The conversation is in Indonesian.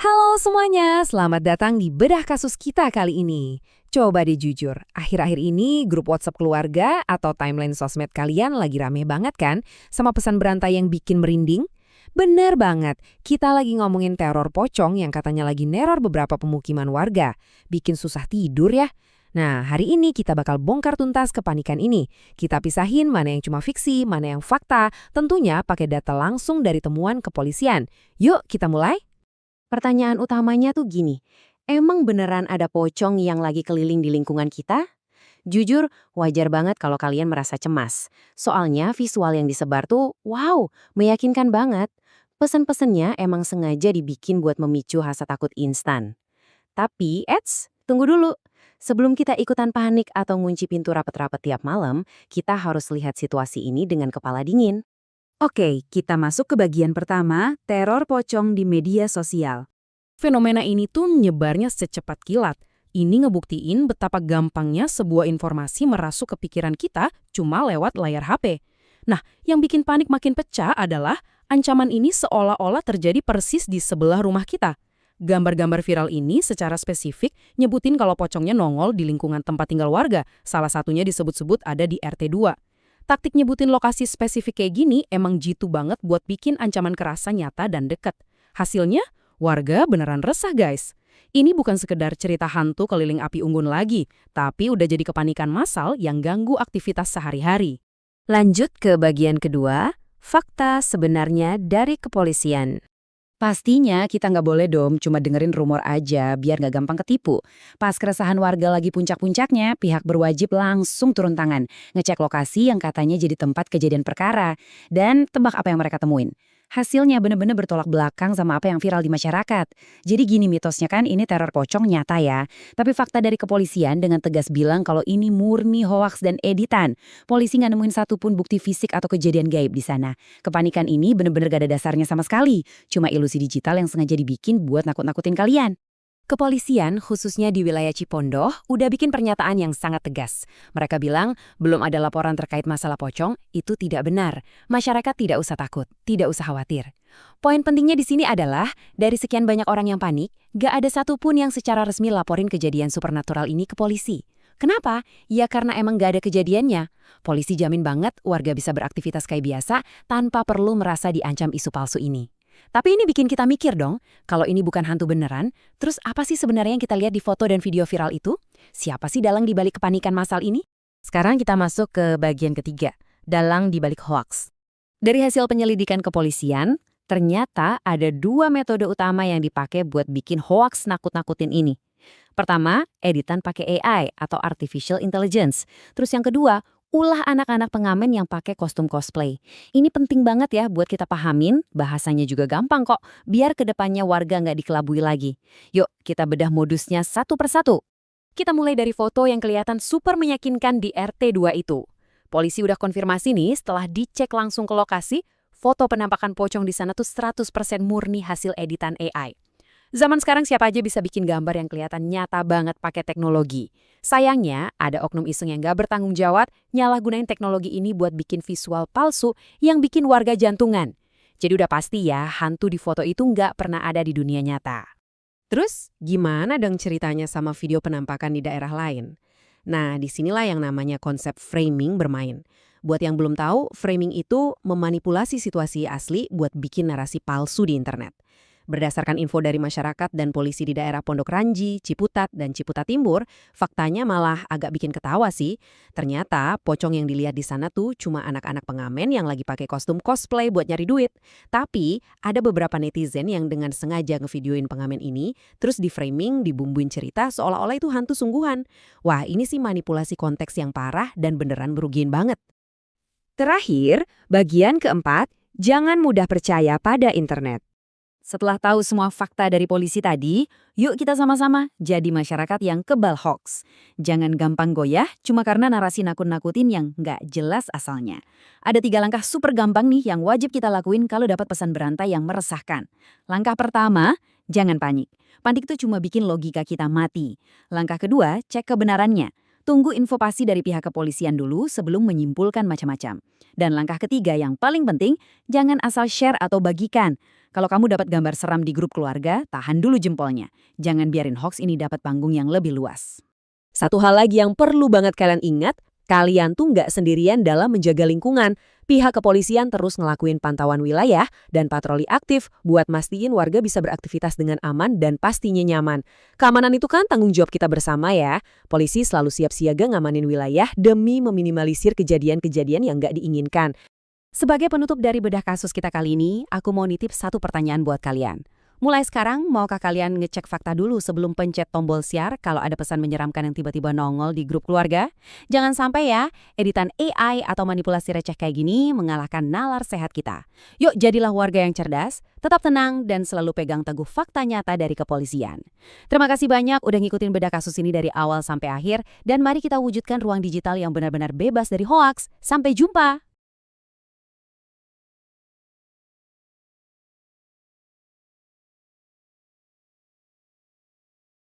Halo semuanya, selamat datang di Bedah Kasus kita kali ini. Coba deh jujur, akhir-akhir ini grup WhatsApp keluarga atau timeline sosmed kalian lagi rame banget kan sama pesan berantai yang bikin merinding? Bener banget, kita lagi ngomongin teror pocong yang katanya lagi neror beberapa pemukiman warga. Bikin susah tidur ya. Nah, hari ini kita bakal bongkar tuntas kepanikan ini. Kita pisahin mana yang cuma fiksi, mana yang fakta, tentunya pakai data langsung dari temuan kepolisian. Yuk, kita mulai. Pertanyaan utamanya tuh gini, emang beneran ada pocong yang lagi keliling di lingkungan kita? Jujur, wajar banget kalau kalian merasa cemas. Soalnya visual yang disebar tuh, wow, meyakinkan banget. Pesan-pesannya emang sengaja dibikin buat memicu rasa takut instan. Tapi, tunggu dulu. Sebelum kita ikutan panik atau ngunci pintu rapat-rapat tiap malam, kita harus lihat situasi ini dengan kepala dingin. Oke, kita masuk ke bagian pertama, teror pocong di media sosial. Fenomena ini tuh menyebarnya secepat kilat. Ini ngebuktiin betapa gampangnya sebuah informasi merasuk ke pikiran kita cuma lewat layar HP. Nah, yang bikin panik makin pecah adalah ancaman ini seolah-olah terjadi persis di sebelah rumah kita. Gambar-gambar viral ini secara spesifik nyebutin kalau pocongnya nongol di lingkungan tempat tinggal warga, salah satunya disebut-sebut ada di RT 2. Taktik nyebutin lokasi spesifik kayak gini emang jitu banget buat bikin ancaman kerasa nyata dan dekat. Hasilnya, warga beneran resah guys. Ini bukan sekedar cerita hantu keliling api unggun lagi, tapi udah jadi kepanikan massal yang ganggu aktivitas sehari-hari. Lanjut ke bagian kedua, fakta sebenarnya dari kepolisian. Pastinya kita nggak boleh dong cuma dengerin rumor aja biar nggak gampang ketipu. Pas keresahan warga lagi puncak-puncaknya, pihak berwajib langsung turun tangan, ngecek lokasi yang katanya jadi tempat kejadian perkara, dan tebak apa yang mereka temuin. Hasilnya bener-bener bertolak belakang sama apa yang viral di masyarakat. Jadi gini mitosnya kan ini teror pocong nyata ya. Tapi fakta dari kepolisian dengan tegas bilang kalau ini murni hoaks dan editan. Polisi nggak nemuin satupun bukti fisik atau kejadian gaib di sana. Kepanikan ini bener-bener gak ada dasarnya sama sekali. Cuma ilusi digital yang sengaja dibikin buat nakut-nakutin kalian. Kepolisian, khususnya di wilayah Cipondoh, udah bikin pernyataan yang sangat tegas. Mereka bilang, belum ada laporan terkait masalah pocong, itu tidak benar. Masyarakat tidak usah takut, tidak usah khawatir. Poin pentingnya di sini adalah, dari sekian banyak orang yang panik, gak ada satupun yang secara resmi laporin kejadian supernatural ini ke polisi. Kenapa? Ya karena emang gak ada kejadiannya. Polisi jamin banget warga bisa beraktivitas kayak biasa tanpa perlu merasa diancam isu palsu ini. Tapi ini bikin kita mikir dong, kalau ini bukan hantu beneran, terus apa sih sebenarnya yang kita lihat di foto dan video viral itu? Siapa sih dalang di balik kepanikan massal ini? Sekarang kita masuk ke bagian ketiga, dalang di balik hoaks. Dari hasil penyelidikan kepolisian, ternyata ada dua metode utama yang dipakai buat bikin hoaks nakut-nakutin ini. Pertama, editan pakai AI atau Artificial Intelligence. Terus yang kedua, ulah anak-anak pengamen yang pakai kostum cosplay. Ini penting banget ya buat kita pahamin, bahasanya juga gampang kok, biar kedepannya warga nggak dikelabui lagi. Yuk, kita bedah modusnya satu persatu. Kita mulai dari foto yang kelihatan super meyakinkan di RT 2 itu. Polisi udah konfirmasi nih setelah dicek langsung ke lokasi, foto penampakan pocong di sana tuh 100% murni hasil editan AI. Zaman sekarang siapa aja bisa bikin gambar yang kelihatan nyata banget pakai teknologi. Sayangnya, ada oknum iseng yang gak bertanggung jawab nyalahgunain teknologi ini buat bikin visual palsu yang bikin warga jantungan. Jadi udah pasti ya, hantu di foto itu nggak pernah ada di dunia nyata. Terus, gimana dong ceritanya sama video penampakan di daerah lain? Nah, disinilah yang namanya konsep framing bermain. Buat yang belum tahu, framing itu memanipulasi situasi asli buat bikin narasi palsu di internet. Berdasarkan info dari masyarakat dan polisi di daerah Pondok Ranji, Ciputat, dan Ciputat Timur, faktanya malah agak bikin ketawa sih. Ternyata pocong yang dilihat di sana tuh cuma anak-anak pengamen yang lagi pakai kostum cosplay buat nyari duit. Tapi ada beberapa netizen yang dengan sengaja ngevideoin pengamen ini, terus di-framing, dibumbuin cerita seolah-olah itu hantu sungguhan. Wah, ini sih manipulasi konteks yang parah dan beneran merugiin banget. Terakhir, bagian keempat, jangan mudah percaya pada internet. Setelah tahu semua fakta dari polisi tadi, yuk kita sama-sama jadi masyarakat yang kebal hoax. Jangan gampang goyah cuma karena narasi nakut-nakutin yang nggak jelas asalnya. Ada 3 langkah super gampang nih yang wajib kita lakuin kalau dapat pesan berantai yang meresahkan. Langkah pertama, jangan panik. Panik itu cuma bikin logika kita mati. Langkah kedua, cek kebenarannya. Tunggu info pasti dari pihak kepolisian dulu sebelum menyimpulkan macam-macam. Dan langkah ketiga yang paling penting, jangan asal share atau bagikan. Kalau kamu dapat gambar seram di grup keluarga, tahan dulu jempolnya. Jangan biarin hoax ini dapat panggung yang lebih luas. Satu hal lagi yang perlu banget kalian ingat, kalian tuh nggak sendirian dalam menjaga lingkungan. Pihak kepolisian terus ngelakuin pantauan wilayah dan patroli aktif buat mastiin warga bisa beraktivitas dengan aman dan pastinya nyaman. Keamanan itu kan tanggung jawab kita bersama ya. Polisi selalu siap siaga ngamanin wilayah demi meminimalisir kejadian-kejadian yang nggak diinginkan. Sebagai penutup dari bedah kasus kita kali ini, aku mau nitip satu pertanyaan buat kalian. Mulai sekarang, maukah kalian ngecek fakta dulu sebelum pencet tombol share kalau ada pesan menyeramkan yang tiba-tiba nongol di grup keluarga? Jangan sampai ya, editan AI atau manipulasi receh kayak gini mengalahkan nalar sehat kita. Yuk jadilah warga yang cerdas, tetap tenang, dan selalu pegang teguh fakta nyata dari kepolisian. Terima kasih banyak udah ngikutin bedah kasus ini dari awal sampai akhir, dan mari kita wujudkan ruang digital yang benar-benar bebas dari hoaks. Sampai jumpa!